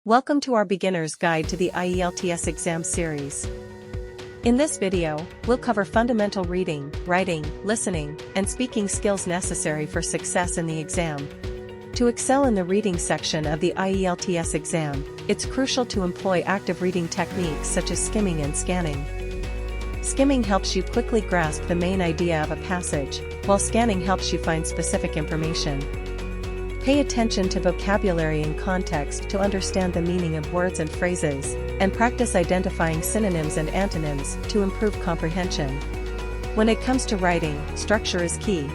Welcome to our Beginner's Guide to the IELTS Exam series. In this video, we'll cover fundamental reading, writing, listening, and speaking skills necessary for success in the exam. To excel in the reading section of the IELTS exam, it's crucial to employ active reading techniques such as skimming and scanning. Skimming helps you quickly grasp the main idea of a passage, while scanning helps you find specific information. Pay attention to vocabulary and context to understand the meaning of words and phrases, and practice identifying synonyms and antonyms to improve comprehension. When it comes to writing, structure is key.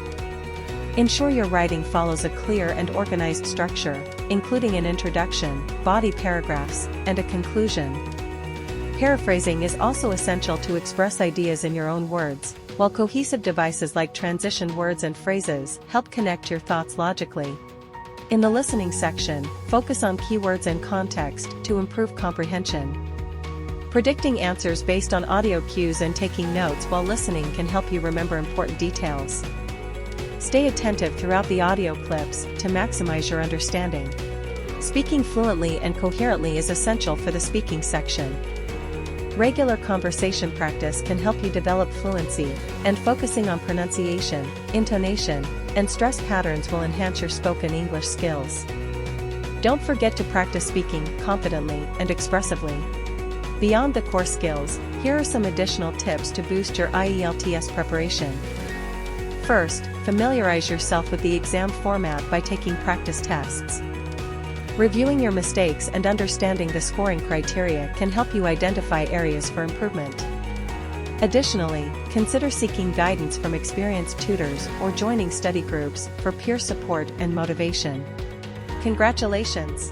Ensure your writing follows a clear and organized structure, including an introduction, body paragraphs, and a conclusion. Paraphrasing is also essential to express ideas in your own words, while cohesive devices like transition words and phrases help connect your thoughts logically. In the listening section, focus on keywords and context to improve comprehension. Predicting answers based on audio cues and taking notes while listening can help you remember important details. Stay attentive throughout the audio clips to maximize your understanding. Speaking fluently and coherently is essential for the speaking section. Regular conversation practice can help you develop fluency, and focusing on pronunciation, intonation, and stress patterns will enhance your spoken English skills. Don't forget to practice speaking confidently and expressively. Beyond the core skills, here are some additional tips to boost your IELTS preparation. First, familiarize yourself with the exam format by taking practice tests. Reviewing your mistakes and understanding the scoring criteria can help you identify areas for improvement. Additionally, consider seeking guidance from experienced tutors or joining study groups for peer support and motivation. Congratulations!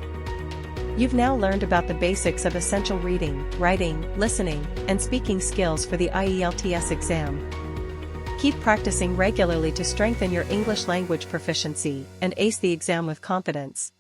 You've now learned about the basics of essential reading, writing, listening, and speaking skills for the IELTS exam. Keep practicing regularly to strengthen your English language proficiency and ace the exam with confidence.